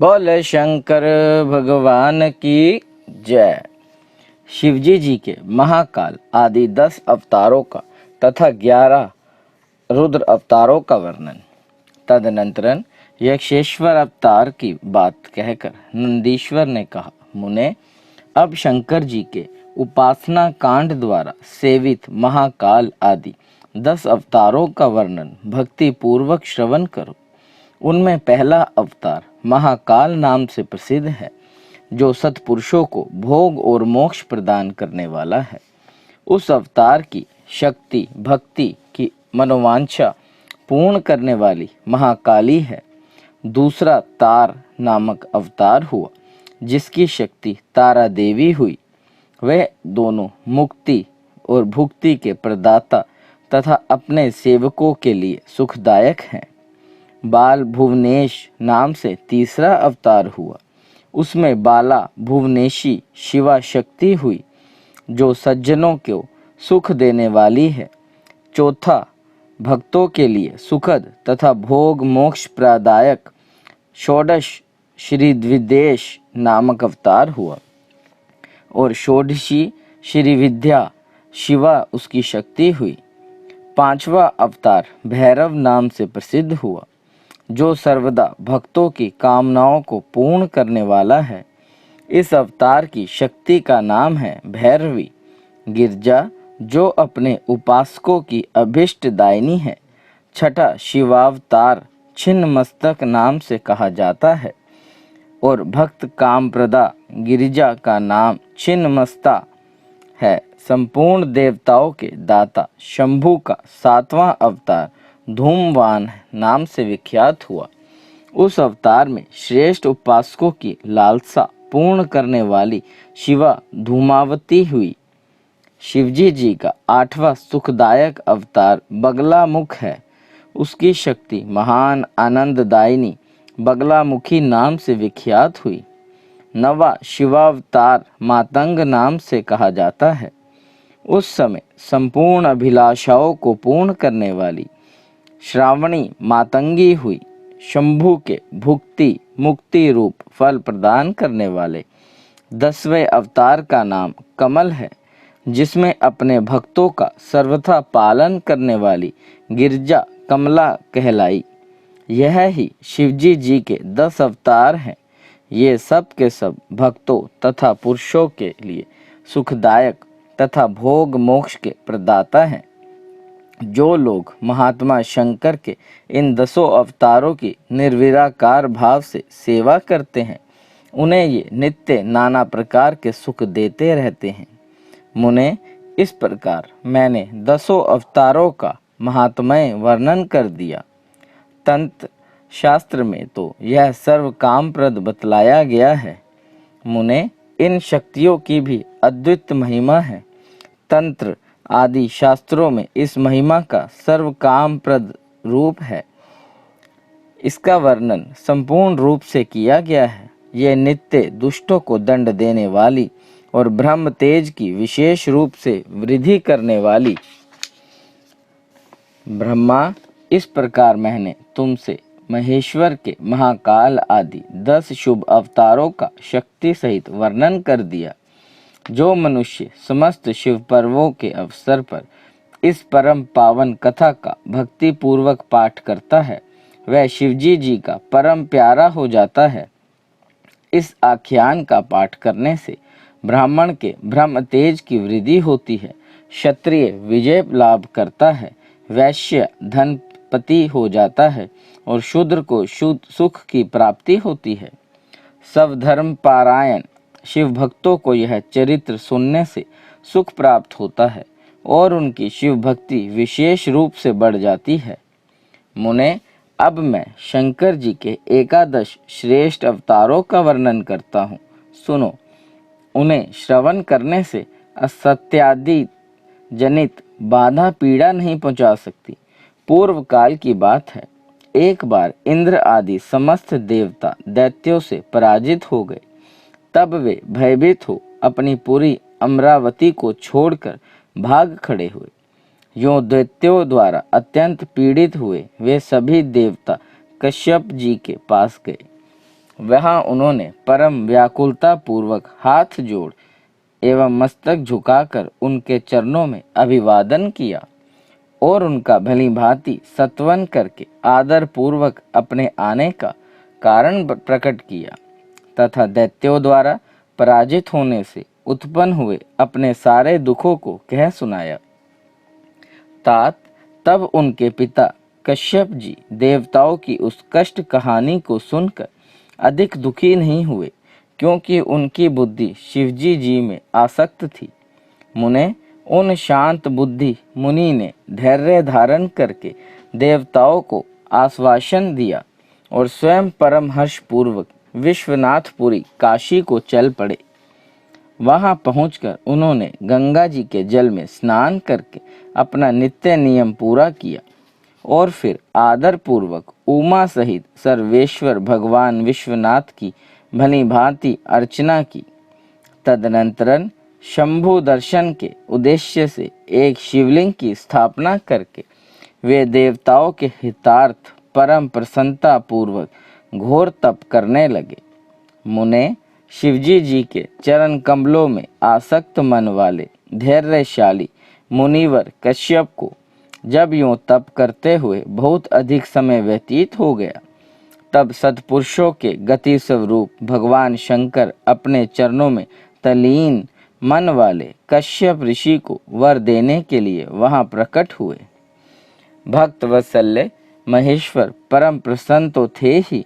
बोले शंकर भगवान की जय। शिवजी जी के महाकाल आदि 10 अवतारों का तथा 11 रुद्र अवतारों का वर्णन। तदनंतरन यक्षेश्वर अवतार की बात कहकर नंदीश्वर ने कहा, मुने, अब शंकर जी के उपासना कांड द्वारा सेवित महाकाल आदि 10 अवतारों का वर्णन भक्ति पूर्वक श्रवण करो। उनमें पहला अवतार महाकाल नाम से प्रसिद्ध है, जो सत्पुरुषों को भोग और मोक्ष प्रदान करने वाला है। उस अवतार की शक्ति भक्ति की मनोवांछा पूर्ण करने वाली महाकाली है। दूसरा तार नामक अवतार हुआ, जिसकी शक्ति तारा देवी हुई। वह दोनों मुक्ति और भुक्ति के प्रदाता तथा अपने सेवकों के लिए सुखदायक हैं। बाल भुवनेश नाम से तीसरा अवतार हुआ। उसमें बाला भुवनेशी शिवा शक्ति हुई, जो सज्जनों को सुख देने वाली है। चौथा भक्तों के लिए सुखद तथा भोग मोक्ष प्रदायक षोडश श्री द्विदेश नामक अवतार हुआ और षोडशी श्री विद्या शिवा उसकी शक्ति हुई। पांचवा अवतार भैरव नाम से प्रसिद्ध हुआ, जो सर्वदा भक्तों की कामनाओं को पूर्ण करने वाला है। इस अवतार की शक्ति का नाम है भैरवी। गिरजा, जो अपने उपासकों की अभिष्ट दायिनी है। छठा शिवावतार छिन्न मस्तक नाम से कहा जाता है और भक्त कामप्रदा गिरिजा का नाम छिन्न मस्ता है। संपूर्ण देवताओं के दाता शंभु का सातवां अवतार धूमवान नाम से विख्यात हुआ। उस अवतार में श्रेष्ठ उपासकों की लालसा पूर्ण करने वाली शिवा धूमावती हुई। शिवजी जी का आठवां सुखदायक अवतार बगलामुख है। उसकी शक्ति महान आनंददायिनी बगलामुखी नाम से विख्यात हुई। नवा शिवावतार मातंग नाम से कहा जाता है। उस समय संपूर्ण अभिलाषाओं को पूर्ण करने वाली श्रावणी मातंगी हुई। शंभु के भुक्ति मुक्ति रूप फल प्रदान करने वाले 10वें अवतार का नाम कमल है, जिसमें अपने भक्तों का सर्वथा पालन करने वाली गिरजा कमला कहलाई। यह ही शिवजी जी के 10 अवतार हैं। ये सब के सब भक्तों तथा पुरुषों के लिए सुखदायक तथा भोग मोक्ष के प्रदाता हैं। जो लोग महात्मा शंकर के इन 10 अवतारों की निर्विराकार भाव से सेवा करते हैं, उन्हें ये नित्य नाना प्रकार के सुख देते रहते हैं। मुने, इस प्रकार मैंने 10 अवतारों का महात्म्य वर्णन कर दिया। तंत्र शास्त्र में तो यह सर्व कामप्रद बतलाया गया है। मुने, इन शक्तियों की भी अद्वित महिमा है। तंत्र आदि शास्त्रों में इस महिमा का सर्व कामप्रद रूप है। इसका वर्णन संपूर्ण रूप से किया गया है। यह नित्य दुष्टों को दंड देने वाली और ब्रह्म तेज की विशेष रूप से वृद्धि करने वाली। ब्रह्मा, इस प्रकार मैंने तुमसे महेश्वर के महाकाल आदि 10 शुभ अवतारों का शक्ति सहित वर्णन कर दिया। जो मनुष्य समस्त शिव पर्वों के अवसर पर इस परम पावन कथा का भक्ति पूर्वक पाठ करता है, वह शिवजी जी का परम प्यारा हो जाता है। इस आख्यान का पाठ करने से ब्राह्मण के ब्रह्म तेज की वृद्धि होती है, क्षत्रिय विजय लाभ करता है, वैश्य धनपति हो जाता है और शूद्र को शुद्ध सुख की प्राप्ति होती है। सब धर्म पारायण शिव भक्तों को यह चरित्र सुनने से सुख प्राप्त होता है और उनकी शिव भक्ति विशेष रूप से बढ़ जाती है। मुने, अब मैं शंकर जी के 11 श्रेष्ठ अवतारों का वर्णन करता हूँ। सुनो। उन्हें श्रवण करने से असत्यादि जनित बाधा पीड़ा नहीं पहुँचा सकती। पूर्व काल की बात है। एक बार इंद्र आदि समस्त देवता दैत्यों से पराजित हो गए। तब वे भयभीत हो अपनी पूरी अमरावती को छोड़कर भाग खड़े हुए। यों दैत्यों द्वारा अत्यंत पीड़ित हुए वे सभी देवता कश्यप जी के पास गए। वहाँ उन्होंने परम व्याकुलता पूर्वक हाथ जोड़ एवं मस्तक झुकाकर उनके चरणों में अभिवादन किया और उनका भली भांति सत्वन करके आदर पूर्वक अपने आने का कारण प्रकट किया तथा दैत्यों द्वारा पराजित होने से उत्पन्न हुए अपने सारे दुखों को कह सुनाया। तात तब उनके पिता कश्यप जी देवताओं की उस कष्ट कहानी को सुनकर अधिक दुखी नहीं हुए, क्योंकि उनकी बुद्धि शिवजी जी में आसक्त थी। मुने उन शांत बुद्धि मुनि ने धैर्य धारण करके देवताओं को आश्वासन दिया और स्वयं परम हर्ष पूर्वक विश्वनाथपुरी काशी को चल पड़े। वहां पहुंचकर उन्होंने गंगा जी के जल में स्नान करके अपना नित्य नियम पूरा किया और फिर आदर पूर्वक उमा सहित सर्वेश्वर भगवान विश्वनाथ की भली भांति अर्चना की। तदनंतरन शंभु दर्शन के उद्देश्य से एक शिवलिंग की स्थापना करके वे देवताओं के हितार्थ परम प्रसन्नता पूर्वक घोर तप करने लगे। मुने शिवजी जी के चरण कमलों में आसक्त मन वाले धैर्यशाली मुनिवर कश्यप को जब यूं तप करते हुए बहुत अधिक समय व्यतीत हो गया, तब सत्पुरुषों के गति स्वरूप भगवान शंकर अपने चरणों में तल्लीन मन वाले कश्यप ऋषि को वर देने के लिए वहां प्रकट हुए। भक्त वत्सल्य महेश्वर परम प्रसन्न तो थे ही,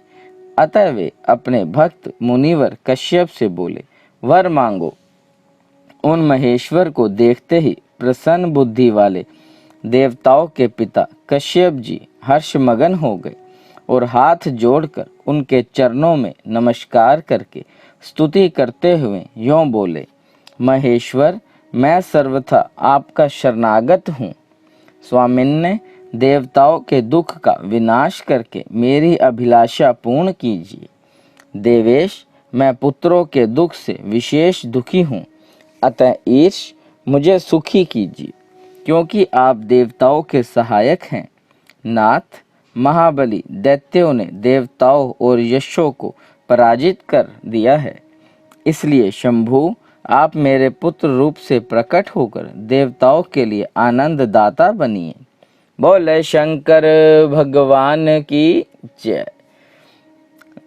अतः वे अपने भक्त मुनिवर कश्यप से बोले, वर मांगो। उन महेश्वर को देखते ही प्रसन्न बुद्धि वाले देवताओं के पिता कश्यप जी हर्षमगन हो गए और हाथ जोड़कर उनके चरणों में नमस्कार करके स्तुति करते हुए यों बोले, महेश्वर मैं सर्वथा आपका शरणागत हूँ। स्वामिन्ने देवताओं के दुख का विनाश करके मेरी अभिलाषा पूर्ण कीजिए। देवेश मैं पुत्रों के दुख से विशेष दुखी हूँ, अतः ईश मुझे सुखी कीजिए, क्योंकि आप देवताओं के सहायक हैं। नाथ महाबली दैत्यों ने देवताओं और यशों को पराजित कर दिया है, इसलिए शंभु आप मेरे पुत्र रूप से प्रकट होकर देवताओं के लिए आनंद दाता बनिए। बोले शंकर भगवान की जय।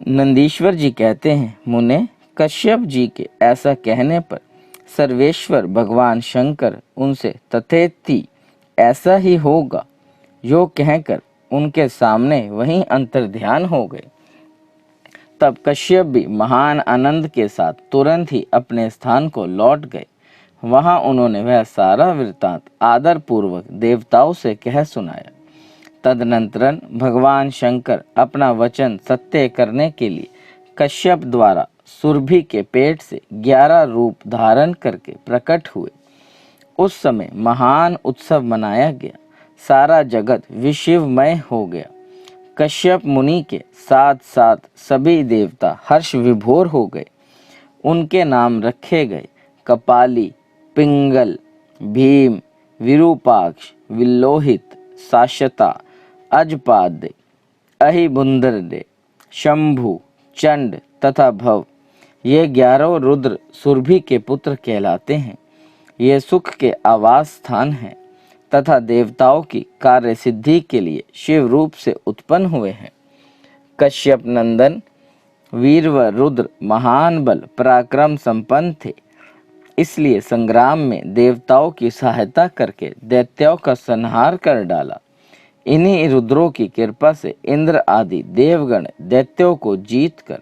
नंदीश्वर जी कहते हैं, मुने कश्यप जी के ऐसा कहने पर सर्वेश्वर भगवान शंकर उनसे तथेति ऐसा ही होगा यो कहकर उनके सामने वहीं अंतर्ध्यान हो गए। तब कश्यप भी महान आनंद के साथ तुरंत ही अपने स्थान को लौट गए। वहां उन्होंने वह सारा वृत्तांत आदर पूर्वक देवताओं से कह सुनाया। तदनंतरन भगवान शंकर अपना वचन सत्य करने के लिए कश्यप द्वारा सुरभि के पेट से 11 रूप धारण करके प्रकट हुए। उस समय महान उत्सव मनाया गया, सारा जगत विशिवमय हो गया। कश्यप मुनि के साथ साथ सभी देवता हर्ष विभोर हो गए। उनके नाम रखे गए कपाली, पिंगल, भीम, विरूपाक्ष, विल्लोहित, साशता, अजपाद्य, अहिबुंदरदे, शंभु, चंड तथा भव। ये 11 रुद्र सुरभि के पुत्र कहलाते हैं। ये सुख के आवास स्थान हैं तथा देवताओं की कार्य सिद्धि के लिए शिव रूप से उत्पन्न हुए हैं। कश्यप नंदन वीर व रुद्र महान बल पराक्रम संपन्न थे, इसलिए संग्राम में देवताओं की सहायता करके दैत्यों का संहार कर डाला। इन्हीं रुद्रों की कृपा से इंद्र आदि देवगण दैत्यों को जीतकर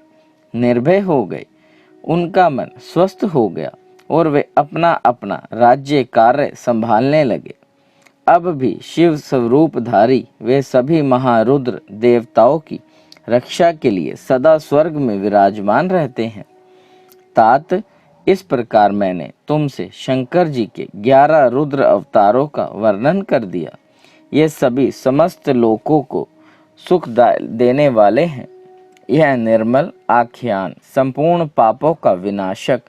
निर्भय हो गए। उनका मन स्वस्थ हो गया और वे अपना अपना राज्य कार्य संभालने लगे। अब भी शिव स्वरूपधारी वे सभी महारुद्र देवताओं की रक्षा के लिए सदा स्वर्ग में विराजमान रहते हैं। तात इस प्रकार मैंने तुमसे शंकर जी के 11 रुद्र अवतारों का वर्णन कर दिया। ये सभी समस्त लोकों को सुख देने वाले हैं। यह निर्मल आख्यान संपूर्ण पापों का विनाशक,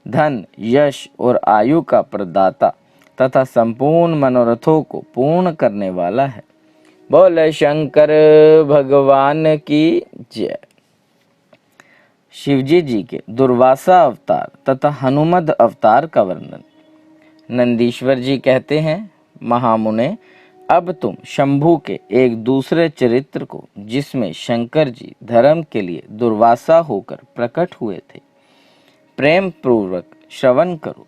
धन, यश और आयु का प्रदाता तथा संपूर्ण मनोरथों को पूर्ण करने वाला है। बोले शंकर भगवान की जय। शिवजी जी के दुर्वासा अवतार तथा हनुमद अवतार का वर्णन। नंदीश्वर जी कहते हैं, महामुने, अब तुम शंभु के एक दूसरे चरित्र को, जिसमें शंकर जी धर्म के लिए दुर्वासा होकर प्रकट हुए थे, प्रेम पूर्वक श्रवण करो।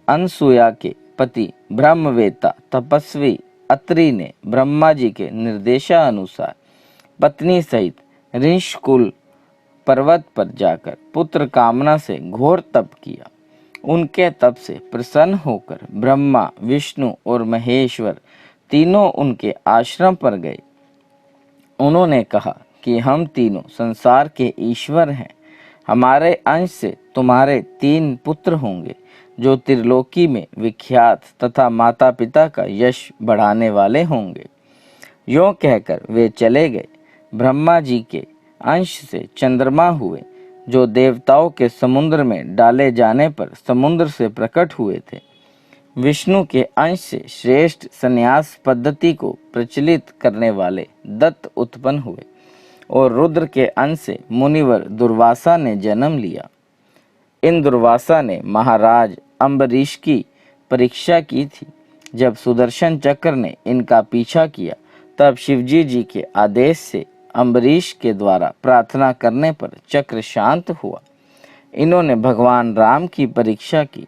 अनसुया के पति ब्रह्मवेत्ता तपस्वी अत्रि ने ब्रह्मा जी के निर्देशानुसार पत्नी सहित ऋषिकुल पर्वत पर जाकर पुत्र कामना से घोर तप किया। उनके तप से प्रसन्न होकर ब्रह्मा, विष्णु और महेश्वर तीनों उनके आश्रम पर गए। उन्होंने कहा कि हम तीनों संसार के ईश्वर हैं। हमारे अंश से तुम्हारे 3 पुत्र होंगे, जो त्रिलोकी में विख्यात तथा माता पिता का यश बढ़ाने वाले होंगे। यों कहकर वे चले गए। ब्रह्मा जी के अंश से चंद्रमा हुए, जो देवताओं के समुद्र में डाले जाने पर समुद्र से प्रकट हुए थे। विष्णु के अंश से श्रेष्ठ संन्यास पद्धति को प्रचलित करने वाले दत्त उत्पन्न हुए और रुद्र के अंश से मुनिवर दुर्वासा ने जन्म लिया। इन दुर्वासा ने महाराज अम्बरीश की परीक्षा की थी। जब सुदर्शन चक्र ने इनका पीछा किया, तब शिवजी जी के आदेश से अम्बरीश के द्वारा प्रार्थना करने पर चक्र शांत हुआ। इन्होंने भगवान राम की परीक्षा की।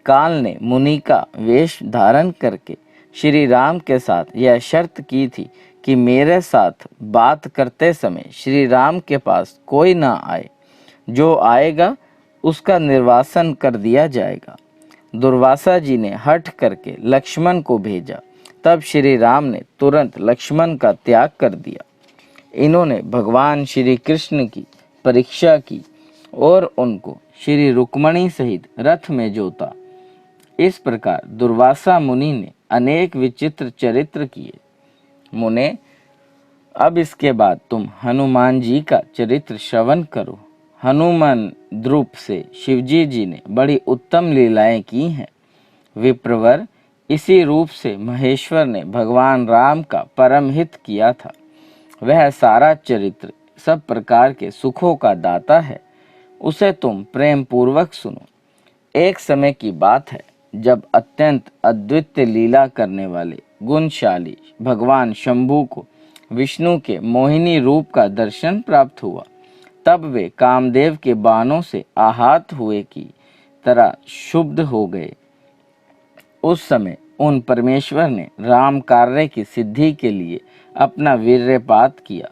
काल ने मुनि का वेश धारण करके श्री राम के साथ यह शर्त की थी कि मेरे साथ बात करते समय श्री राम के पास कोई ना आए, जो आएगा उसका निर्वासन कर दिया जाएगा। दुर्वासा जी ने हठ करके लक्ष्मण को भेजा, तब श्री राम ने तुरंत लक्ष्मण का त्याग कर दिया। इन्होंने भगवान श्री कृष्ण की परीक्षा की और उनको श्री रुक्मणी सहित रथ में जोता। इस प्रकार दुर्वासा मुनि ने अनेक विचित्र चरित्र किए। मुने, अब इसके बाद तुम हनुमान जी का चरित्र श्रवण करो। हनुमान द्रूप से शिवजी जी ने बड़ी उत्तम लीलाएं की हैं। विप्रवर, इसी रूप से महेश्वर ने भगवान राम का परम हित किया था। वह सारा चरित्र सब प्रकार के सुखों का दाता है। उसे तुम प्रेम पूर्वक सुनो। एक समय की बात है, जब अत्यंत अद्वितीय लीला करने वाले गुणशाली भगवान शंभु को विष्णु के मोहिनी रूप का दर्शन प्राप्त हुआ, तब वे कामदेव के बाणों से आहत हुए की तरह क्षुब्ध हो गए। उस समय उन परमेश्वर ने राम कार्य की सिद्धि के लिए अपना वीर्यपात किया।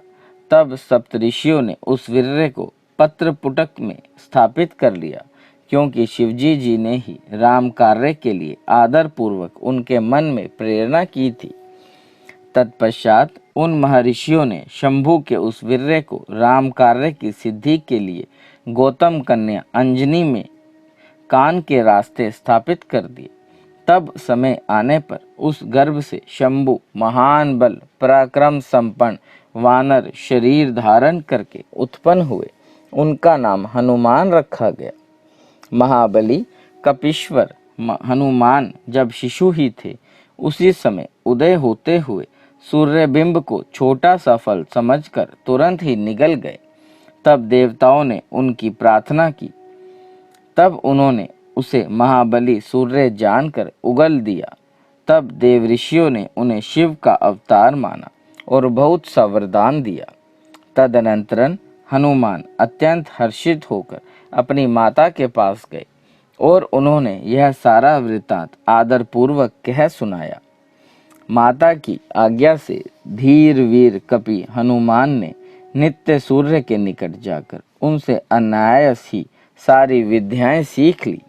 तब सप्तऋषियों ने उस वीर्य को पत्र पुटक में स्थापित कर लिया, क्योंकि शिवजी जी ने ही राम कार्य के लिए आदर पूर्वक उनके मन में प्रेरणा की थी। तत्पश्चात उन महर्षियों ने शंभु के उस वीर्य को राम कार्य की सिद्धि के लिए गौतम कन्या अंजनी में कान के रास्ते स्थापित कर दिए। तब समय आने पर उस गर्भ से शंभु महान बल पराक्रम संपन्न वानर शरीर धारण करके उत्पन्न हुए। उनका नाम हनुमान रखा गया। महाबली कपीश्वर हनुमान जब शिशु ही थे, उसी समय उदय होते हुए सूर्यबिंब को छोटा सा फल समझकर तुरंत ही निगल गए। तब देवताओं ने उनकी प्रार्थना की। तब उन्होंने उसे महाबली सूर्य जानकर उगल दिया। तब देव ऋषियों ने उन्हें शिव का अवतार माना और बहुत सा वरदान दिया। तदनंतरन हनुमान अत्यंत हर्षित होकर अपनी माता के पास गए और उन्होंने यह सारा वृत्तांत आदर पूर्वक कह सुनाया। माता की आज्ञा से धीर वीर कपि हनुमान ने नित्य सूर्य के निकट जाकर उनसे अनायास ही सारी विद्याएं सीख ली।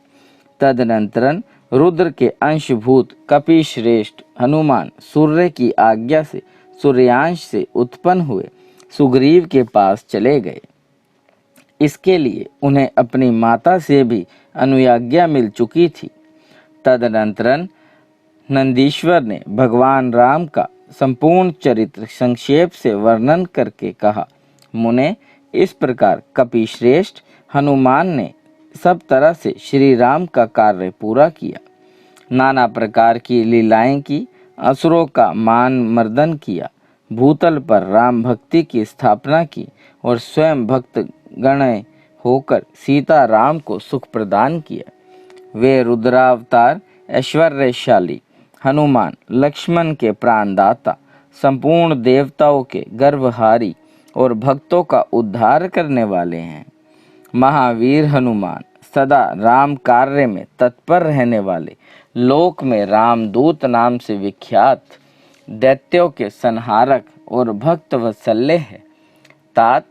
तदनंतरन रुद्र के अंशभूत कपि श्रेष्ठ हनुमान सूर्य की आज्ञा से सूर्यांश से उत्पन्न हुए सुग्रीव के पास चले गए। इसके लिए उन्हें अपनी माता से भी अनुज्ञा मिल चुकी थी। तदनंतरन नंदीश्वर ने भगवान राम का संपूर्ण चरित्र संक्षेप से वर्णन करके कहा, मुने, इस प्रकार कपिश्रेष्ठ हनुमान ने सब तरह से श्री राम का कार्य पूरा किया। नाना प्रकार की लीलाएं की, असुरों का मान मर्दन किया, भूतल पर राम भक्ति की स्थापना की और स्वयं भक्त गण होकर सीता राम को सुख प्रदान किया। वे रुद्रावतार, ऐश्वर्यशाली हनुमान, लक्ष्मण के प्राणदाता, संपूर्ण देवताओं के गर्भहारी और भक्तों का उद्धार करने वाले हैं। महावीर हनुमान सदा राम कार्य में तत्पर रहने वाले, लोक में रामदूत नाम से विख्यात, दैत्यों के संहारक और भक्त वत्सल्य है। तात,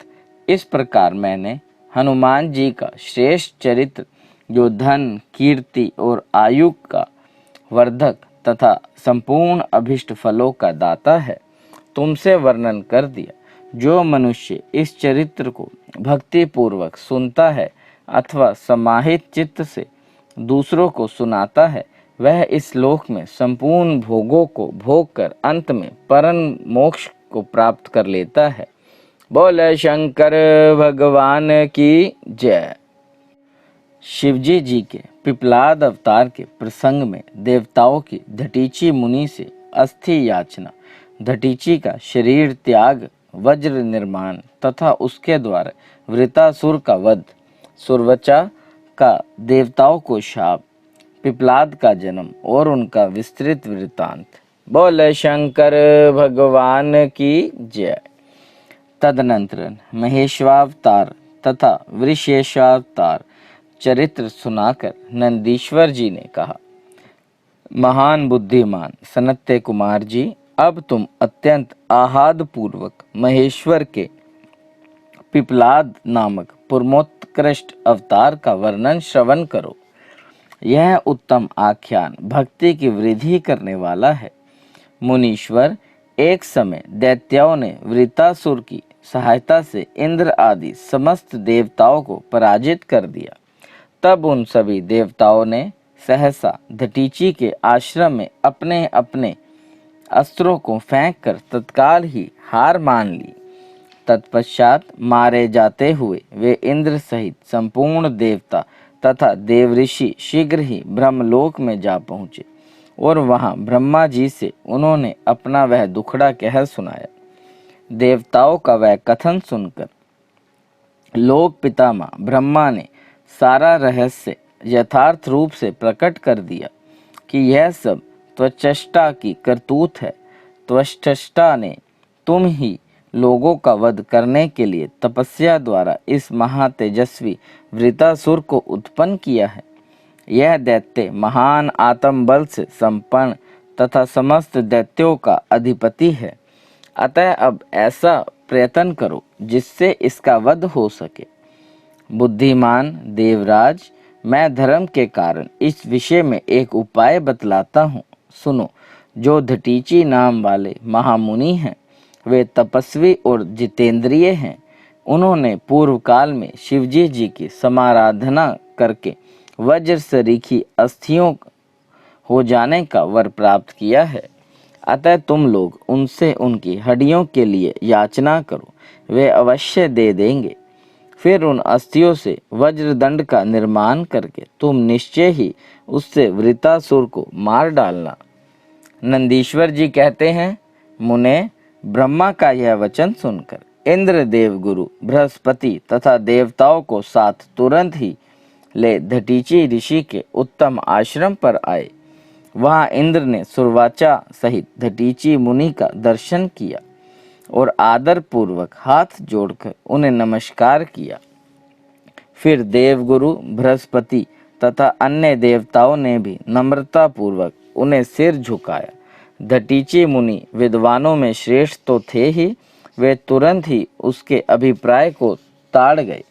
इस प्रकार मैंने हनुमान जी का श्रेष्ठ चरित्र, जो धन, कीर्ति और आयु का वर्धक तथा संपूर्ण अभिष्ट फलों का दाता है, तुमसे वर्णन कर दिया। जो मनुष्य इस चरित्र को भक्ति पूर्वक सुनता है अथवा समाहित चित्त से दूसरों को सुनाता है, वह इस लोक में संपूर्ण भोगों को भोग कर अंत में परम मोक्ष को प्राप्त कर लेता है। बोले शंकर भगवान की जय। शिवजी जी के पिपलाद अवतार के प्रसंग में देवताओं की धटीची मुनि से अस्थि याचना, धटीची का शरीर त्याग, वज्र निर्माण तथा उसके द्वारा वृतासुर का वध, सुरवचा का देवताओं को शाप, पिपलाद का जन्म और उनका विस्तृत वृत्तांत। बोले शंकर भगवान की जय। तदनंतर महेश्वावतार तथा वृषेशावतार चरित्र सुनाकर नंदीश्वर जी ने कहा, महान बुद्धिमान सनत्य कुमार जी, अब तुम अत्यंत आह्लाद पूर्वक महेश्वर के पिपलाद नामक परमोत्कृष्ट अवतार का वर्णन श्रवण करो। यह उत्तम आख्यान भक्ति की वृद्धि करने वाला है। मुनीश्वर, एक समय दैत्यों ने वृतासुर की सहायता से इंद्र आदि समस्त देवताओं को पराजित कर दिया। तब उन सभी देवताओं ने सहसा धटीची के आश्रम में अपने अपने अस्त्रों को फेंक कर तत्काल ही हार मान ली। तत्पश्चात मारे जाते हुए वे इंद्र सहित संपूर्ण देवता तथा देवऋषि शीघ्र ही ब्रह्मलोक में जा पहुँचे और वहाँ ब्रह्मा जी से उन्होंने अपना वह दुखड़ा कह सुनाया। देवताओं का वह कथन सुनकर लोक पितामह ब्रह्मा ने सारा रहस्य यथार्थ रूप से प्रकट कर दिया कि यह सब त्वचष्टा की करतूत है। त्वष्टा ने तुम ही लोगों का वध करने के लिए तपस्या द्वारा इस महातेजस्वी वृतासुर को उत्पन्न किया है। यह दैत्य महान आत्म बल से संपन्न तथा समस्त दैत्यों का अधिपति है। अतः अब ऐसा प्रयत्न करो जिससे इसका वध हो सके। बुद्धिमान देवराज, मैं धर्म के कारण इस विषय में एक उपाय बतलाता हूँ, सुनो। जो धटीची नाम वाले महामुनि हैं, वे तपस्वी और जितेंद्रिय हैं। उन्होंने पूर्व काल में शिवजी जी की समाराधना करके वज्र सरीखी अस्थियों हो जाने का वर प्राप्त किया है। अतः तुम लोग उनसे उनकी हड्डियों के लिए याचना करो, वे अवश्य दे देंगे। फिर उन अस्थियों से वज्रदंड का निर्माण करके तुम निश्चय ही उससे वृतासुर को मार डालना। नंदीश्वर जी कहते हैं, मुने, ब्रह्मा का यह वचन सुनकर इंद्र देव गुरु बृहस्पति तथा देवताओं को साथ तुरंत ही ले धटीची ऋषि के उत्तम आश्रम पर आए। वहाँ इंद्र ने सुरवाचा सहित धटीची मुनि का दर्शन किया और आदर पूर्वक हाथ जोड़कर उन्हें नमस्कार किया। फिर देवगुरु बृहस्पति तथा अन्य देवताओं ने भी नम्रता पूर्वक उन्हें सिर झुकाया। धटीची मुनि विद्वानों में श्रेष्ठ तो थे ही, वे तुरंत ही उसके अभिप्राय को ताड़ गए।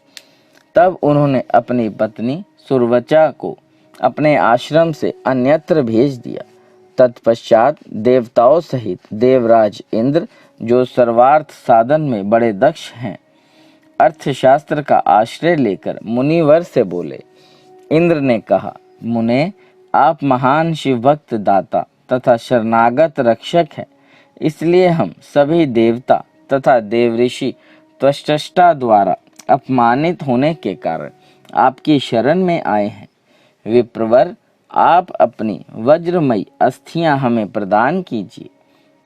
तब उन्होंने अपनी पत्नी सुरवचा को अपने आश्रम से अन्यत्र भेज दिया। तत्पश्चात देवताओं सहित देवराज इंद्र, जो सर्वार्थ साधन में बड़े दक्ष हैं, अर्थशास्त्र का आश्रय लेकर मुनिवर से बोले। इंद्र ने कहा, मुने, आप महान शिव भक्त दाता तथा शरणागत रक्षक हैं, इसलिए हम सभी देवता तथा देवऋषि त्वष्टा द्वारा अपमानित होने के कारण आपकी शरण में आए हैं। विप्रवर, आप अपनी वज्रमयी अस्थियां हमें प्रदान कीजिए,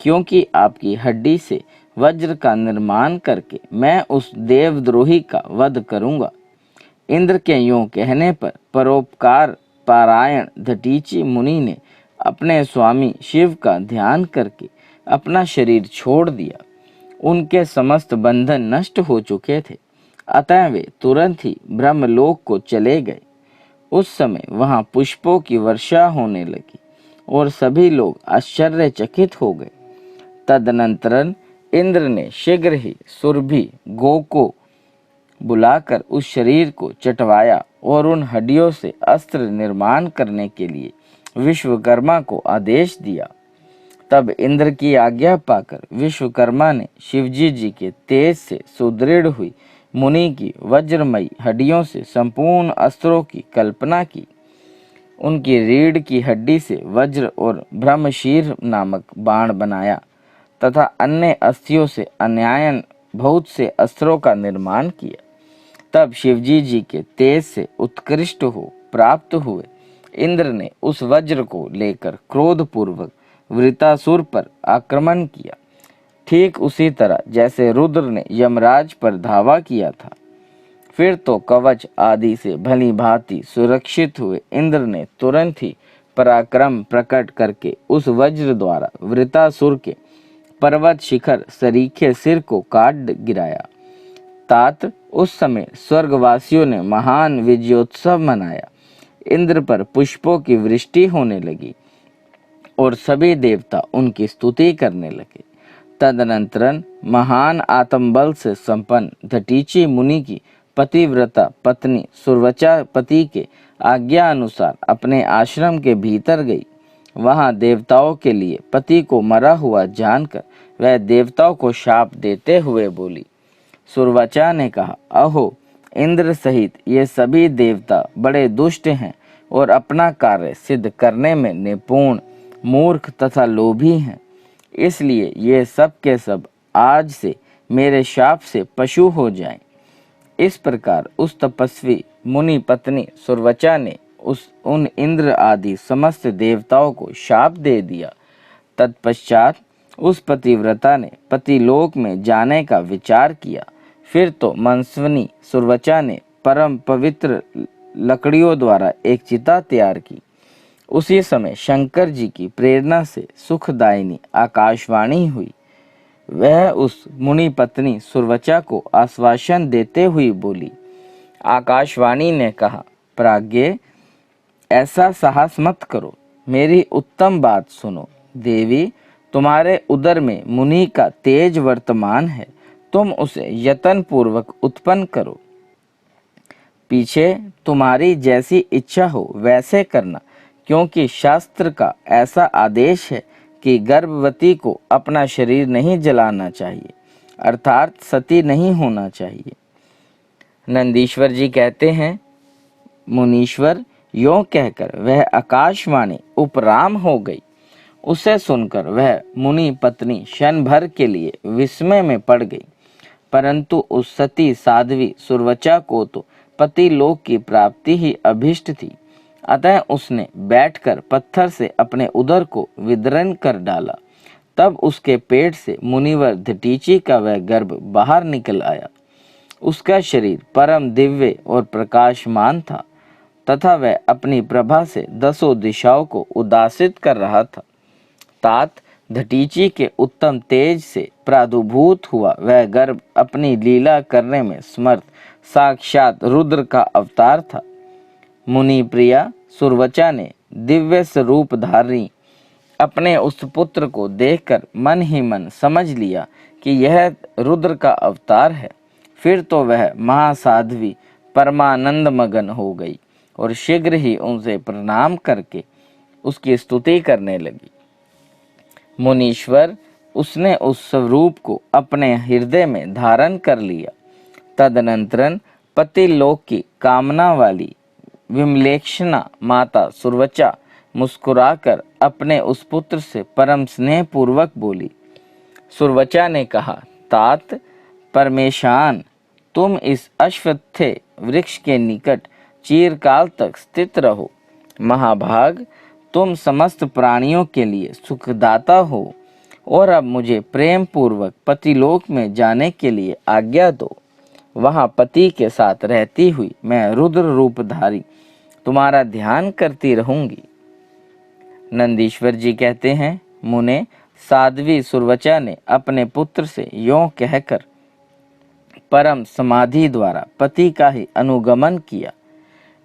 क्योंकि आपकी हड्डी से वज्र का निर्माण करके मैं उस देवद्रोही का वध करूंगा। इंद्र के यूं कहने पर परोपकार पारायण दधीचि मुनि ने अपने स्वामी शिव का ध्यान करके अपना शरीर छोड़ दिया। उनके समस्त बंधन नष्ट हो चुके थे, अतः वे तुरंत ही ब्रह्मलोक को चले गए। उस समय वहां पुष्पों की वर्षा होने लगी और सभी लोग आश्चर्यचकित हो गए। तदनंतर इंद्र ने शीघ्र ही सुरभि गो को बुलाकर उस शरीर को चटवाया और उन हड्डियों से अस्त्र निर्माण करने के लिए विश्वकर्मा को आदेश दिया। तब इंद्र की आज्ञा पाकर विश्वकर्मा ने शिवजी जी के तेज से सुदृढ़ हुई मुनि की वज्रमयी हड्डियों से संपूर्ण अस्त्रों की कल्पना की। उनकी रीढ़ की हड्डी से वज्र और ब्रह्मशीर नामक बाण बनाया तथा अन्य अस्थियों से अन्यायन बहुत से अस्त्रों का निर्माण किया। तब शिवजी जी के तेज से उत्कृष्ट हो प्राप्त हुए इंद्र ने उस वज्र को लेकर क्रोधपूर्वक वृतासुर पर आक्रमण किया, ठीक उसी तरह जैसे रुद्र ने यमराज पर धावा किया था। फिर तो कवच आदि से भली भांति सुरक्षित हुए इंद्र ने तुरंत ही पराक्रम प्रकट करके उस वज्र द्वारा वृतासुर के पर्वत शिखर सरीखे सिर को काट गिराया। तात उस समय स्वर्गवासियों ने महान विजयोत्सव मनाया। इंद्र पर पुष्पों की वृष्टि होने लगी और सभी देवता उनकी स्तुति करने लगे। तदनंतर महान आत्मबल से संपन्न दधीचि मुनि की पतिव्रता पत्नी सुरवचा पति के आज्ञा अनुसार अपने आश्रम के भीतर गई। वहां देवताओं के लिए पति को मरा हुआ जानकर वह देवताओं को शाप देते हुए बोली। सुरवचा ने कहा, अहो इंद्र सहित ये सभी देवता बड़े दुष्ट हैं और अपना कार्य सिद्ध करने में निपुण, मूर्ख तथा लोभी हैं। इसलिए ये सब के सब आज से मेरे शाप से पशु हो जाएं। इस प्रकार उस तपस्वी मुनि पत्नी सुरवचा ने उन इंद्र आदि समस्त देवताओं को शाप दे दिया। तत्पश्चात उस पतिव्रता ने पतिलोक में जाने का विचार किया। फिर तो मनस्विनी सुरवचा ने परम पवित्र लकड़ियों द्वारा एक चिता तैयार की। उसी समय शंकर जी की प्रेरणा से सुखदायिनी आकाशवाणी हुई। वह उस मुनि पत्नी सुरवचा को आश्वासन देते हुए बोली। आकाशवाणी ने कहा, प्राज्ञे ऐसा साहस मत करो, मेरी उत्तम बात सुनो। देवी, तुम्हारे उदर में मुनि का तेज वर्तमान है, तुम उसे यत्न पूर्वक उत्पन्न करो। पीछे तुम्हारी जैसी इच्छा हो वैसे करना, क्योंकि शास्त्र का ऐसा आदेश है कि गर्भवती को अपना शरीर नहीं जलाना चाहिए, अर्थात सती नहीं होना चाहिए। नंदीश्वर जी कहते हैं, मुनीश्वर यों कहकर वह आकाशवाणी उपराम हो गई। उसे सुनकर वह मुनि पत्नी क्षण भर के लिए विस्मय में पड़ गई, परंतु उस सती साध्वी सुरवचा को तो पति लोक की प्राप्ति ही अभिष्ट थी। अतः उसने बैठकर पत्थर से अपने उदर को विदरण कर डाला। तब उसके पेट से मुनिवर दधीचि का वह गर्भ बाहर निकल आया। उसका शरीर परम दिव्य और प्रकाशमान था तथा वह अपनी प्रभा से 10 दिशाओं को उदासित कर रहा था। तात दधीचि के उत्तम तेज से प्रादुर्भूत हुआ वह गर्भ अपनी लीला करने में समर्थ साक्षात रुद्र का अवतार था। मुनि प्रिया सुरवचा ने दिव्य स्वरूप धारी अपने उस पुत्र को देखकर मन ही मन समझ लिया कि यह रुद्र का अवतार है। फिर तो वह महासाध्वी परमानंद मगन हो गई और शीघ्र ही उनसे प्रणाम करके उसकी स्तुति करने लगी। मुनीश्वर, उसने उस स्वरूप को अपने हृदय में धारण कर लिया। तदनंतर पति लोक की कामना वाली विमलेक्षणा माता सुरवचा मुस्कुराकर अपने उस पुत्र से परम स्नेह पूर्वक बोली। सुरवचा ने कहा, तात परमेशान, तुम इस अश्वत्थे वृक्ष के निकट चिरकाल तक स्थित रहो। महाभाग, तुम समस्त प्राणियों के लिए सुखदाता हो और अब मुझे प्रेम पूर्वक पतिलोक में जाने के लिए आज्ञा दो। वहाँ पति के साथ रहती हुई मैं रुद्र रूपधारी तुम्हारा ध्यान करती रहूंगी। नंदीश्वर जी कहते हैं, मुने, साध्वी सुरवचा ने अपने पुत्र से यों कहकर परम समाधि द्वारा पति का ही अनुगमन किया।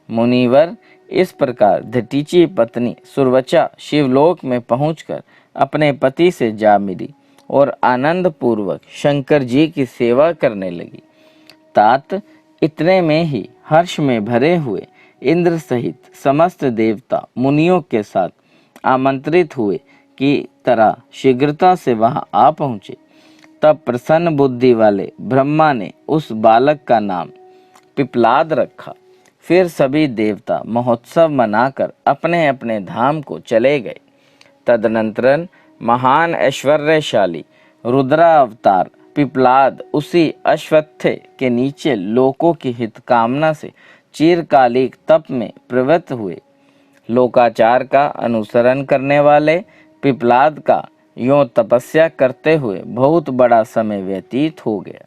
मुनिवर, इस प्रकार धटीची पत्नी सुरवचा शिवलोक में पहुंचकर अपने पति से जा मिली और आनंद पूर्वक शंकर जी की सेवा करने लगी। तात इतने में ही हर्ष में भरे हुए इंद्र सहित समस्त देवता मुनियों के साथ आमंत्रित हुए की तरह शीघ्रता से वहां आ पहुंचे। तब प्रसन्न बुद्धि वाले ब्रह्मा ने उस बालक का नाम पिपलाद रखा। फिर सभी देवता महोत्सव मनाकर अपने अपने धाम को चले गए। तदनंतर महान ऐश्वर्यशाली रुद्रावतार पिपलाद उसी अश्वत्थे के नीचे लोकों की हित कामना से चिरकालिक तप में प्रवृत्त हुए। लोकाचार का अनुसरण करने वाले पिपलाद का यों तपस्या करते हुए बहुत बड़ा समय व्यतीत हो गया।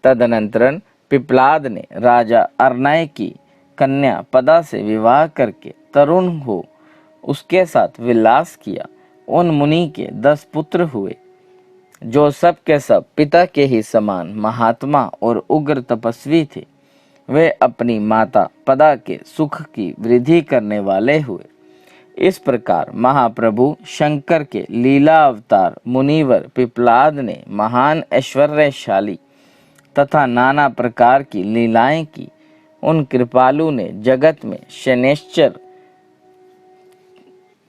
तदनंतर पिपलाद ने राजा अर्नय की कन्या पदा से विवाह करके तरुण हो उसके साथ विलास किया। उन मुनि के 10 पुत्र हुए, जो सब के सब पिता के ही समान महात्मा और उग्र तपस्वी थे। वे अपनी माता पदा के सुख की वृद्धि करने वाले हुए। इस प्रकार महाप्रभु शंकर के लीला अवतार मुनिवर पिपलाद ने महान ऐश्वर्यशाली तथा नाना प्रकार की लीलाएं की। उन कृपालु ने जगत में शनैश्चर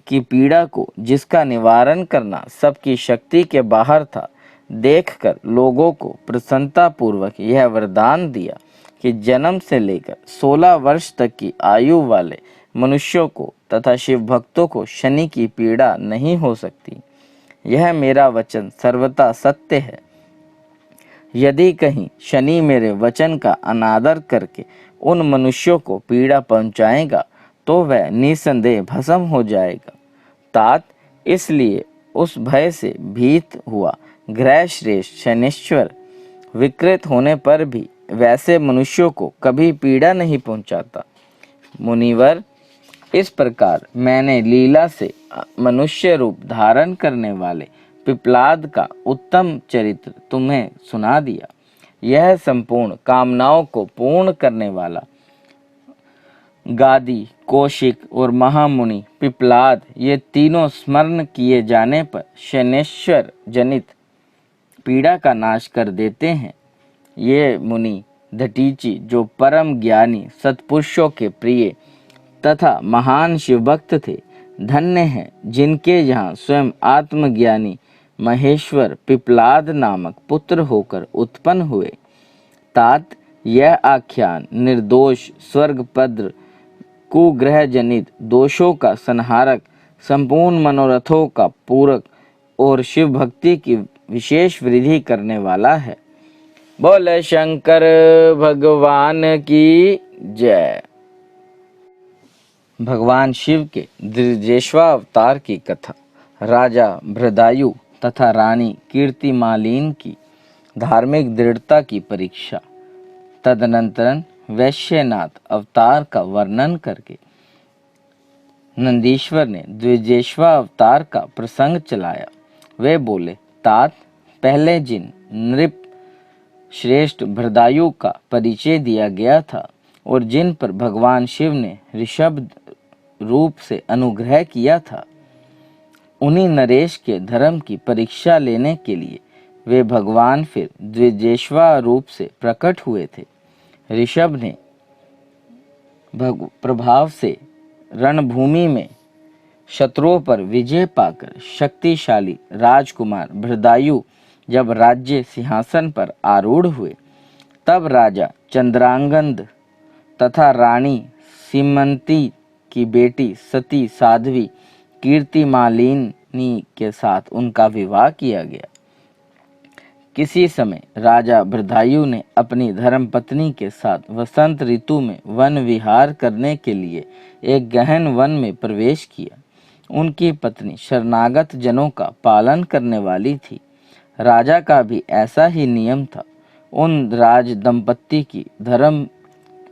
की पीड़ा को, जिसका निवारण करना सबकी शक्ति के बाहर था, देखकर लोगों को प्रसन्नता पूर्वक यह वरदान दिया कि जन्म से लेकर 16 वर्ष तक की आयु वाले मनुष्यों को तथा शिव भक्तों को शनि की पीड़ा नहीं हो सकती। यह मेरा वचन सर्वथा सत्य है। यदि कहीं शनि मेरे वचन का अनादर करके उन मनुष्यों को पीड़ा पहुंचाएगा तो वह निसंदेह भस्म हो जाएगा। तात इसलिए उस भय से भीत हुआ ग्रह श्रेष्ठ शनिश्चर विकृत होने पर भी वैसे मनुष्यों को कभी पीड़ा नहीं पहुंचाता। मुनिवर, इस प्रकार मैंने लीला से मनुष्य रूप धारण करने वाले पिपलाद का उत्तम चरित्र तुम्हें सुना दिया। यह संपूर्ण कामनाओं को पूर्ण करने वाला गादी, कौशिक और महामुनि पिपलाद, ये तीनों स्मरण किए जाने पर शनैश्चर जनित पीड़ा का नाश कर देते हैं। ये मुनि धटीची, जो परम ज्ञानी सत्पुरुषों के प्रिय तथा महान शिवभक्त थे, धन्य हैं जिनके यहाँ स्वयं आत्मज्ञानी महेश्वर पिपलाद नामक पुत्र होकर उत्पन्न हुए। तात यह आख्यान निर्दोष स्वर्गपद्र कुग्रह जनित दोषों का संहारक, संपूर्ण मनोरथों का पूरक और शिव भक्ति की विशेष वृद्धि करने वाला है। बोले शंकर भगवान की जय। भगवान शिव के द्विजेश्वा अवतार की कथा। राजा भृदायु तथा रानी कीर्तिमालिन की धार्मिक दृढ़ता की परीक्षा। तदनंतर वैश्यनाथ अवतार का वर्णन करके नंदीश्वर ने द्विजेश्वा अवतार का प्रसंग चलाया। वे बोले, तात, पहले जिन नृप श्रेष्ठ भृदायु का परिचय दिया गया था और जिन पर भगवान शिव ने ऋषभ रूप से अनुग्रह किया था, उन्हीं नरेश के धर्म की परीक्षा लेने के लिए वे भगवान फिर द्विजेश्वा रूप से प्रकट हुए थे। ऋषभ ने प्रभाव से रणभूमि में शत्रुओं पर विजय पाकर शक्तिशाली राजकुमार भृदायु जब राज्य सिंहासन पर आरूढ़ हुए, तब राजा चंद्रांगद तथा रानी सीमंती की बेटी सती साध्वी कीर्तिमालिनी के साथ उनका विवाह किया गया। किसी समय राजा भृदायु ने अपनी धर्मपत्नी के साथ वसंत ऋतु में वन विहार करने के लिए एक गहन वन में प्रवेश किया। उनकी पत्नी शरणागत जनों का पालन करने वाली थी। राजा का भी ऐसा ही नियम था। उन राज दंपत्ति की धर्म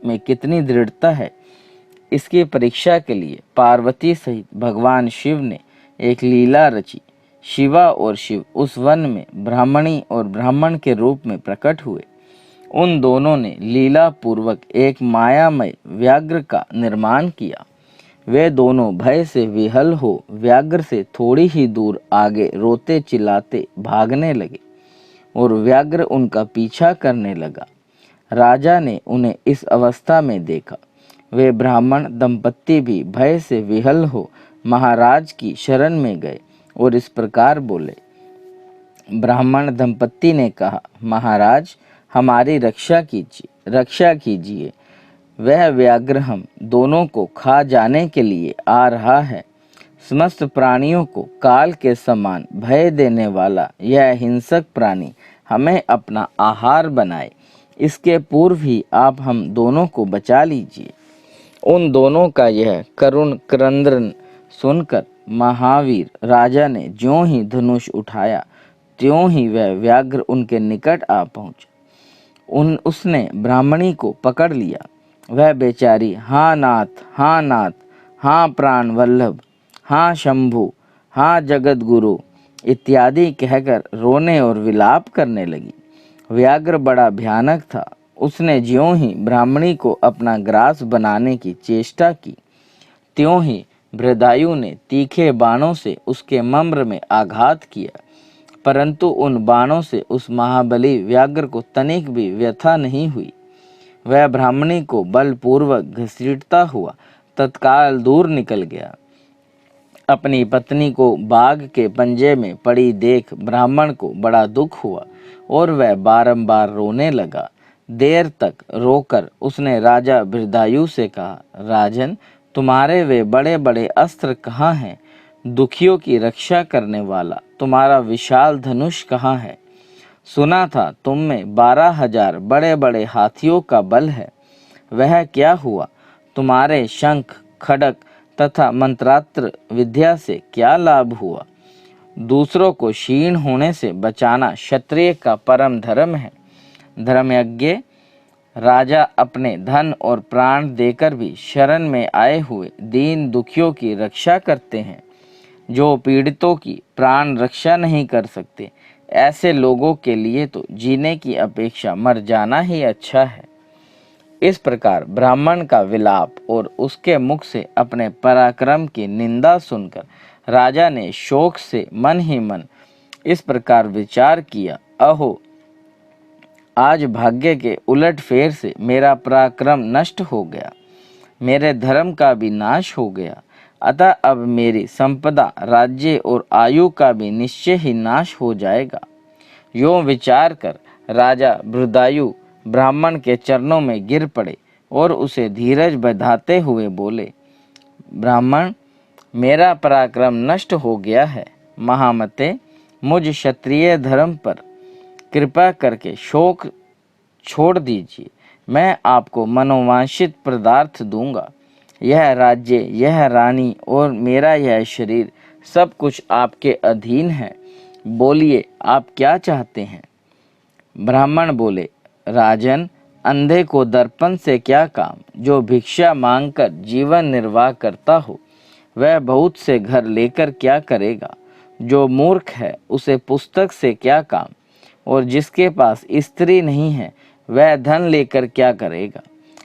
में कितनी दृढ़ता है, इसकी परीक्षा के लिए पार्वती सहित भगवान शिव ने एक लीला रची। शिवा और शिव उस वन में ब्राह्मणी और ब्राह्मण के रूप में प्रकट हुए। उन दोनों ने लीला पूर्वक एक मायामय व्याघ्र का निर्माण किया। वे दोनों भय से विहल हो व्याघ्र से थोड़ी ही दूर आगे रोते चिल्लाते भागने लगे और व्याघ्र उनका पीछा करने लगा। राजा ने उन्हें इस अवस्था में देखा। वे ब्राह्मण दंपत्ति भी भय से विहल हो महाराज की शरण में गए और इस प्रकार बोले। ब्राह्मण दंपत्ति ने कहा, महाराज हमारी रक्षा कीजिए। वह व्याघ्र हम दोनों को खा जाने के लिए आ रहा है। समस्त प्राणियों को काल के समान भय देने वाला यह हिंसक प्राणी हमें अपना आहार बनाए, इसके पूर्व ही आप हम दोनों को बचा लीजिए। उन दोनों का यह करुण क्रंदन सुनकर महावीर राजा ने ज्यों ही धनुष उठाया त्यों ही वह व्याघ्र उनके निकट आ पहुंचा। उसने ब्राह्मणी को पकड़ लिया। वह बेचारी हाँ नाथ, हाँ नाथ, हाँ प्राण वल्लभ, हाँ शंभु, हाँ जगत गुरु इत्यादि कहकर रोने और विलाप करने लगी। व्याघ्र बड़ा भयानक था। उसने ज्यों ही ब्राह्मणी को अपना ग्रास बनाने की चेष्टा की त्यों ही बृहदायु ने तीखे बाणों से उसके मम्र में आघात किया, परंतु उन बाणों से उस महाबली व्याघ्र को तनिक भी व्यथा नहीं हुई। वह ब्राह्मणी को बलपूर्वक घसीटता हुआ तत्काल दूर निकल गया। अपनी पत्नी को बाघ के पंजे में पड़ी देख ब्राह्मण को बड़ा दुख हुआ और वह बारंबार रोने लगा। देर तक रोकर उसने राजा बृहदायु से कहा, राजन तुम्हारे वे बड़े बड़े अस्त्र कहाँ हैं? दुखियों की रक्षा करने वाला तुम्हारा विशाल धनुष कहाँ है? सुना था तुम में 12,000 बड़े बड़े हाथियों का बल है। वह क्या हुआ? तुम्हारे शंख खड़ग तथा मंत्रास्त्र विद्या से क्या लाभ हुआ? दूसरों को क्षीण होने से बचाना क्षत्रिय का परम धर्म है। धर्मयज्ञ राजा अपने धन और प्राण देकर भी शरण में आए हुए दीन दुखियों की रक्षा करते हैं। जो पीड़ितों की प्राण रक्षा नहीं कर सकते, ऐसे लोगों के लिए तो जीने की अपेक्षा मर जाना ही अच्छा है। इस प्रकार ब्राह्मण का विलाप और उसके मुख से अपने पराक्रम की निंदा सुनकर राजा ने शोक से मन ही मन इस प्रकार विचार किया, अहो आज भाग्य के उलट फेर से मेरा पराक्रम नष्ट हो गया, मेरे धर्म का भी नाश हो गया। अतः अब मेरी संपदा, राज्य और आयु का भी निश्चय ही नाश हो जाएगा। यों विचार कर राजा बृहदायु ब्राह्मण के चरणों में गिर पड़े और उसे धीरज बंधाते हुए बोले, ब्राह्मण मेरा पराक्रम नष्ट हो गया है। महामते मुझ क्षत्रिय धर्म पर कृपा करके शोक छोड़ दीजिए। मैं आपको मनोवांछित पदार्थ दूंगा। यह राज्य, यह रानी और मेरा यह शरीर सब कुछ आपके अधीन है। बोलिए आप क्या चाहते हैं? ब्राह्मण बोले, राजन अंधे को दर्पण से क्या काम? जो भिक्षा मांगकर जीवन निर्वाह करता हो वह बहुत से घर लेकर क्या करेगा? जो मूर्ख है उसे पुस्तक से क्या काम? और जिसके पास स्त्री नहीं है वह धन लेकर क्या करेगा?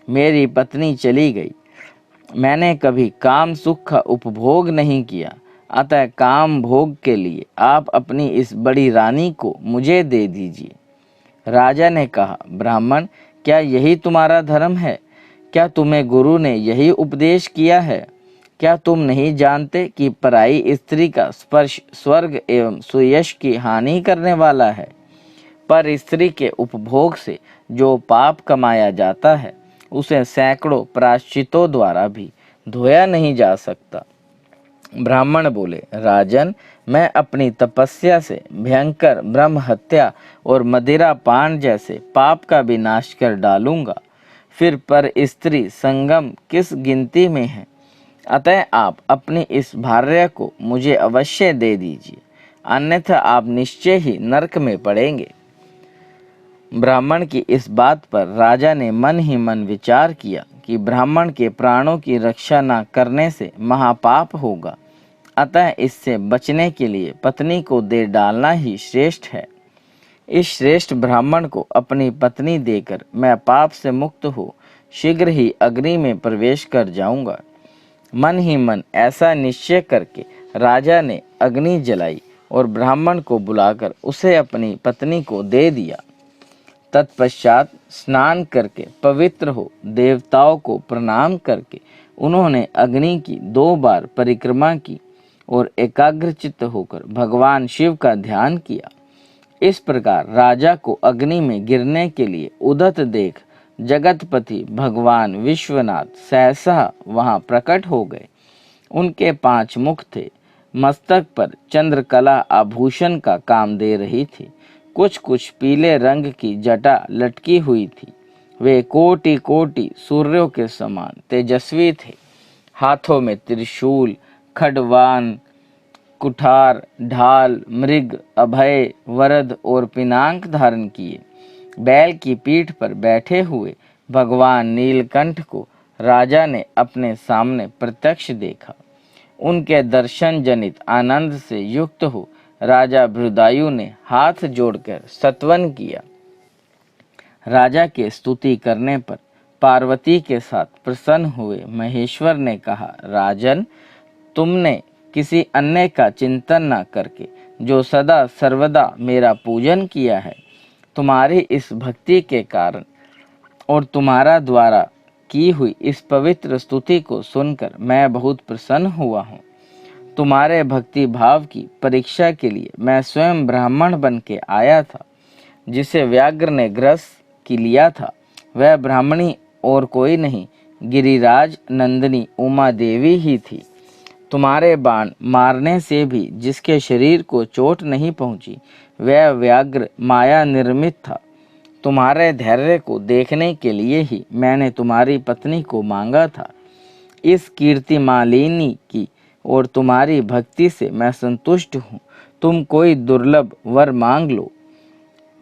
मेरी पत्नी चली गई, मैंने कभी काम सुख का उपभोग नहीं किया, अतः काम भोग के लिए आप अपनी इस बड़ी रानी को मुझे दे दीजिए। राजा ने कहा, ब्राह्मण क्या यही तुम्हारा धर्म है? क्या तुम्हें गुरु ने यही उपदेश किया है? क्या तुम नहीं जानते कि पराई स्त्री का स्पर्श स्वर्ग एवं सुयश की हानि करने वाला है? पर स्त्री के उपभोग से जो पाप कमाया जाता है उसे सैकड़ों प्रायश्चितों द्वारा भी धोया नहीं जा सकता। ब्राह्मण बोले, राजन मैं अपनी तपस्या से भयंकर ब्रह्म हत्या और मदिरा पान जैसे पाप का भी नाश कर डालूंगा। फिर पर स्त्री संगम किस गिनती में है? अतः आप अपनी इस भार्या को मुझे अवश्य दे दीजिए, अन्यथा आप निश्चय ही नरक में पड़ेंगे। ब्राह्मण की इस बात पर राजा ने मन ही मन विचार किया कि ब्राह्मण के प्राणों की रक्षा न करने से महापाप होगा, अतः इससे बचने के लिए पत्नी को दे डालना ही श्रेष्ठ है। इस श्रेष्ठ ब्राह्मण को अपनी पत्नी देकर मैं पाप से मुक्त हो शीघ्र ही अग्नि में प्रवेश कर जाऊंगा। मन ही मन ऐसा निश्चय करके राजा ने अग्नि जलाई और ब्राह्मण को बुलाकर उसे अपनी पत्नी को दे दिया। तत्पश्चात स्नान करके पवित्र हो देवताओं को प्रणाम करके उन्होंने अग्नि की 2 बार परिक्रमा की और एकाग्रचित्त होकर भगवान शिव का ध्यान किया। इस प्रकार राजा को अग्नि में गिरने के लिए उदत देख जगतपति भगवान विश्वनाथ सहसा वहां प्रकट हो गए। उनके 5 मुख थे, मस्तक पर चंद्रकला आभूषण का काम दे रही थी, कुछ पीले रंग की जटा लटकी हुई थी। वे कोटि कोटि सूर्यों के समान तेजस्वी थे। हाथों में त्रिशूल, खड्वान, कुठार, ढाल, मृग, अभय, वरद और पिनाक धारण किए बैल की पीठ पर बैठे हुए भगवान नीलकंठ को राजा ने अपने सामने प्रत्यक्ष देखा। उनके दर्शन जनित आनंद से युक्त हो राजा भृदायु ने हाथ जोड़कर स्तवन किया। राजा के स्तुति करने पर पार्वती के साथ प्रसन्न हुए महेश्वर ने कहा, राजन, तुमने किसी अन्य का चिंतन न करके जो सदा सर्वदा मेरा पूजन किया है, तुम्हारी इस भक्ति के कारण और तुम्हारा द्वारा की हुई इस पवित्र स्तुति को सुनकर मैं बहुत प्रसन्न हुआ हूँ। तुम्हारे भक्ति भाव की परीक्षा के लिए मैं स्वयं ब्राह्मण बन के आया था। जिसे व्याघ्र ने ग्रस की लिया था वह ब्राह्मणी और कोई नहीं, गिरिराज नंदिनी उमा देवी ही थी। तुम्हारे बाण मारने से भी जिसके शरीर को चोट नहीं पहुंची वह व्याघ्र माया निर्मित था। तुम्हारे धैर्य को देखने के लिए ही मैंने तुम्हारी पत्नी को मांगा था। इस कीर्ति मालिनी की और तुम्हारी भक्ति से मैं संतुष्ट हूँ। तुम कोई दुर्लभ वर मांग लो,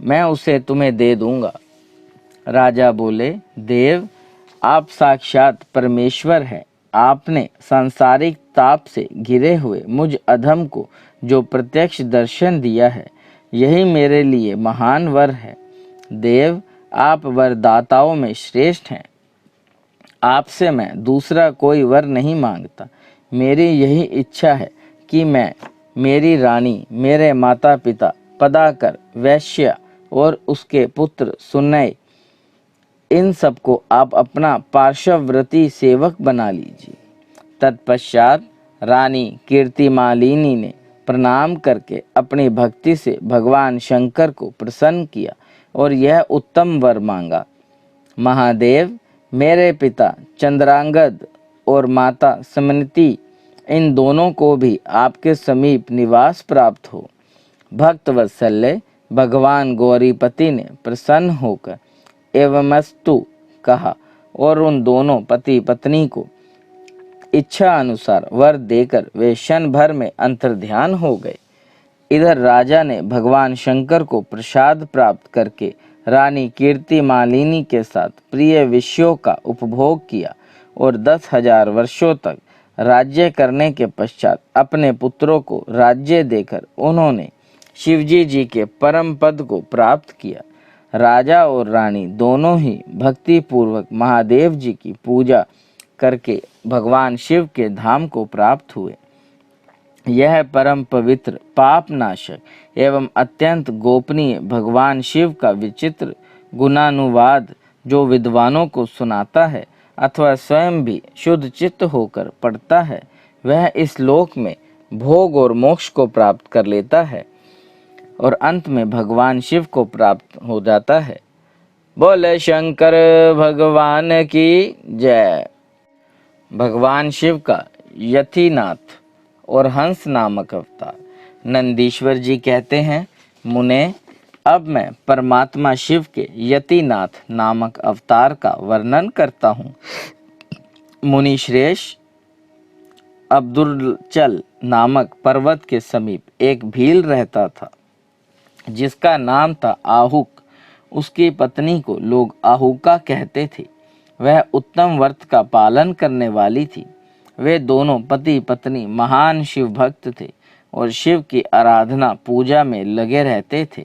मैं उसे तुम्हें दे दूंगा। राजा बोले, देव, आप साक्षात परमेश्वर है। आपने सांसारिक ताप से घिरे हुए मुझ अधम को जो प्रत्यक्ष दर्शन दिया है, यही मेरे लिए महान वर है। देव, आप वरदाताओं में श्रेष्ठ हैं। आपसे मैं दूसरा कोई वर नहीं मांगता। मेरी यही इच्छा है कि मैं, मेरी रानी, मेरे माता पिता पदाकर, वैश्य और उसके पुत्र सुनय, इन सबको आप अपना पार्श्ववर्ती सेवक बना लीजिए। तत्पश्चात रानी कीर्तिमालिनी ने प्रणाम करके अपनी भक्ति से भगवान शंकर को प्रसन्न किया और यह उत्तम वर मांगा। महादेव, मेरे पिता चंद्रांगद और माता समनिति, इन दोनों को भी आपके समीप निवास प्राप्त हो। भक्त वत्सल्य भगवान गौरीपति ने प्रसन्न होकर एवमस्तु कहा और उन दोनों पति पत्नी को इच्छा अनुसार वर देकर वे क्षण भर में अंतर्ध्यान हो गए। इधर राजा ने भगवान शंकर को प्रसाद प्राप्त करके रानी कीर्तिमालिनी के साथ प्रिय विषयों का उपभोग किया और 10,000 वर्षों तक राज्य करने के पश्चात अपने पुत्रों को राज्य देकर उन्होंने शिवजी जी के परम पद को प्राप्त किया। राजा और रानी दोनों ही भक्ति पूर्वक महादेव जी की पूजा करके भगवान शिव के धाम को प्राप्त हुए। यह परम पवित्र, पाप नाशक एवं अत्यंत गोपनीय भगवान शिव का विचित्र गुणानुवाद जो विद्वानों को सुनाता है अथवा स्वयं भी शुद्ध चित्त होकर पढ़ता है, वह इस लोक में भोग और मोक्ष को प्राप्त कर लेता है और अंत में भगवान शिव को प्राप्त हो जाता है। बोले शंकर भगवान की जय। भगवान शिव का यतिनाथ और हंस नामक अवतार। नंदीश्वर जी कहते हैं, मुने, अब मैं परमात्मा शिव के यतिनाथ नामक अवतार का वर्णन करता हूँ। मुनि श्रेष्ठ, अब्दुलचल नामक पर्वत के समीप एक भील रहता था जिसका नाम था आहुक। उसकी पत्नी को लोग आहुका कहते थे। वह उत्तम व्रत का पालन करने वाली थी। वे दोनों पति पत्नी महान शिव भक्त थे और शिव की आराधना पूजा में लगे रहते थे।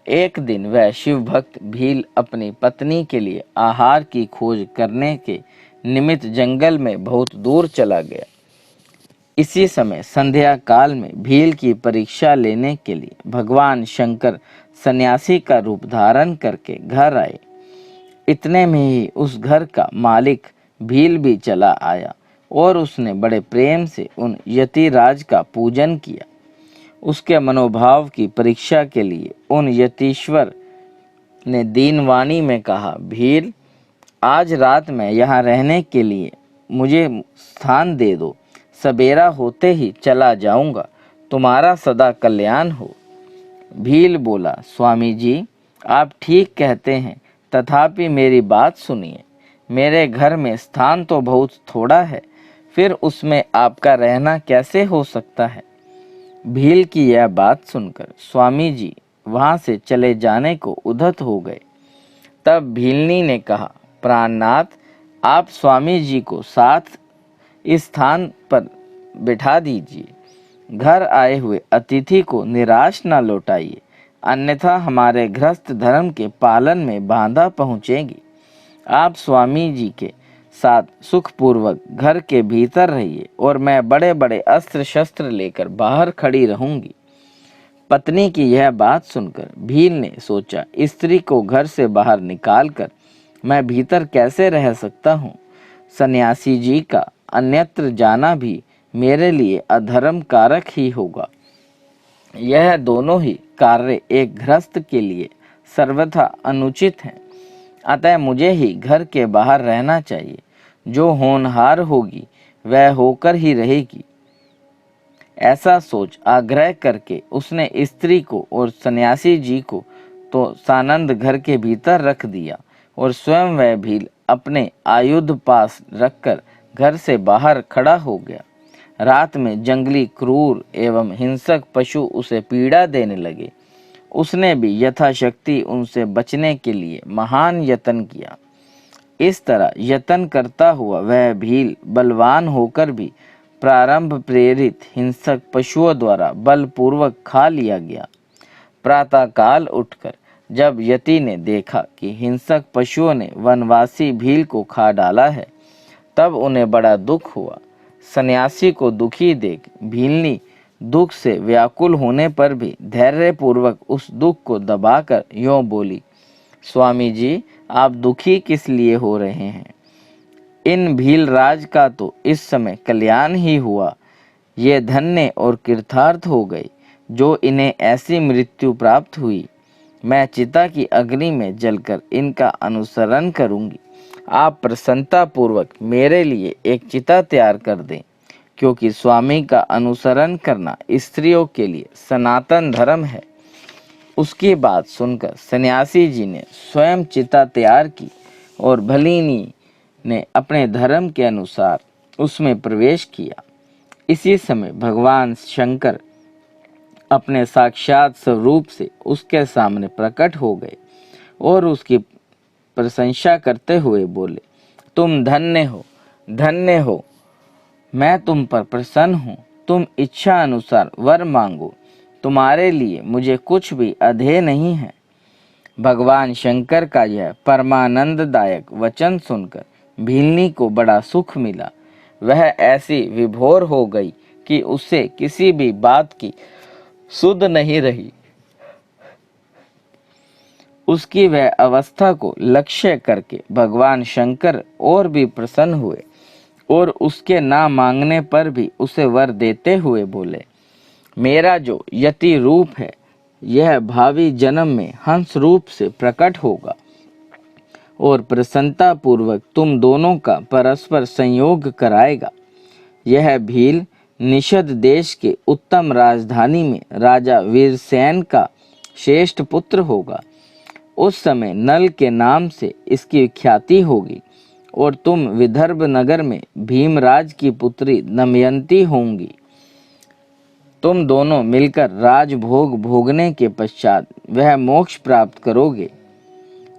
एक दिन वह शिव भक्त भील अपनी पत्नी के लिए आहार की खोज करने के निमित्त जंगल में बहुत दूर चला गया। इसी समय संध्या काल में भील की परीक्षा लेने के लिए भगवान शंकर सन्यासी का रूप धारण करके घर आए। इतने में ही उस घर का मालिक भील भी चला आया और उसने बड़े प्रेम से उन यतिराज का पूजन किया। उसके मनोभाव की परीक्षा के लिए उन यतीश्वर ने दीनवाणी में कहा, भील, आज रात में यहाँ रहने के लिए मुझे स्थान दे दो। सवेरा होते ही चला जाऊंगा। तुम्हारा सदा कल्याण हो। भील बोला, स्वामी जी, आप ठीक कहते हैं, तथापि मेरी बात सुनिए। मेरे घर में स्थान तो बहुत थोड़ा है, फिर उसमें आपका रहना कैसे हो सकता है। भील की यह बात सुनकर स्वामी जी वहाँ से चले जाने को उद्यत हो गए। तब भीलनी ने कहा, प्राणनाथ, आप स्वामी जी को साथ इस स्थान पर बिठा दीजिए। घर आए हुए अतिथि को निराश न लौटाइए, अन्यथा हमारे गृहस्थ धर्म के पालन में बाधा पहुँचेगी। आप स्वामी जी के साथ सुखपूर्वक घर के भीतर रहिए और मैं बड़े बड़े अस्त्र शस्त्र लेकर बाहर खड़ी रहूंगी। पत्नी की यह बात सुनकर भील ने सोचा, स्त्री को घर से बाहर निकालकर मैं भीतर कैसे रह सकता हूँ। सन्यासी जी का अन्यत्र जाना भी मेरे लिए अधर्म कारक ही होगा। यह दोनों ही कार्य एक गृहस्थ के लिए सर्वथा अनुचित हैं। अतः मुझे ही घर के बाहर रहना चाहिए। जो होनहार होगी वह होकर ही रहेगी। ऐसा सोच आग्रह करके उसने स्त्री को और सन्यासी जी को तो सानंद घर के भीतर रख दिया और स्वयं वह भील अपने आयुध पास रखकर घर से बाहर खड़ा हो गया। रात में जंगली क्रूर एवं हिंसक पशु उसे पीड़ा देने लगे। उसने भी यथाशक्ति उनसे बचने के लिए महान यत्न किया। इस तरह यत्न करता हुआ वह भील बलवान होकर भी प्रारंभ प्रेरित हिंसक पशुओं द्वारा बलपूर्वक खा लिया गया। प्रातःकाल उठकर जब यति ने देखा कि हिंसक पशुओं ने वनवासी भील को खा डाला है, तब उन्हें बड़ा दुख हुआ। सन्यासी को दुखी देख भीलनी दुख से व्याकुल होने पर भी धैर्यपूर्वक उस दुख को दबाकर यों बोली, स्वामी जी, आप दुखी किस लिए हो रहे हैं। इन भील राज का तो इस समय कल्याण ही हुआ। ये धन्य और कृतार्थ हो गए जो इन्हें ऐसी मृत्यु प्राप्त हुई। मैं चिता की अग्नि में जलकर इनका अनुसरण करूंगी। आप प्रसन्नता पूर्वक मेरे लिए एक चिता तैयार कर दें, क्योंकि स्वामी का अनुसरण करना स्त्रियों के लिए सनातन धर्म है। उसकी बात सुनकर सन्यासी जी ने स्वयं चिता तैयार की और भलिनी ने अपने धर्म के अनुसार उसमें प्रवेश किया। इसी समय भगवान शंकर अपने साक्षात स्वरूप से उसके सामने प्रकट हो गए और उसकी प्रशंसा करते हुए बोले, तुम धन्य हो, धन्य हो। मैं तुम पर प्रसन्न हूँ। तुम इच्छा अनुसार वर मांगो। तुम्हारे लिए मुझे कुछ भी अधेय नहीं है। भगवान शंकर का यह परमानंददायक वचन सुनकर भीलनी को बड़ा सुख मिला। वह ऐसी विभोर हो गई कि उससे किसी भी बात की सुध नहीं रही। उसकी वह अवस्था को लक्ष्य करके भगवान शंकर और भी प्रसन्न हुए और उसके ना मांगने पर भी उसे वर देते हुए बोले, मेरा जो यति रूप है यह भावी जन्म में हंस रूप से प्रकट होगा और प्रसन्नता पूर्वक तुम दोनों का परस्पर संयोग कराएगा। यह भील निषद देश के उत्तम राजधानी में राजा वीरसेन का श्रेष्ठ पुत्र होगा। उस समय नल के नाम से इसकी ख्याति होगी और तुम विदर्भ नगर में भीमराज की पुत्री दमयंती होंगी। तुम दोनों मिलकर राजभोग भोगने के पश्चात वह मोक्ष प्राप्त करोगे।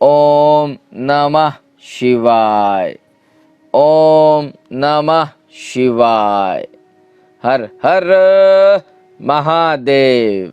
ओम नमः शिवाय। ओम नमः शिवाय। हर हर महादेव।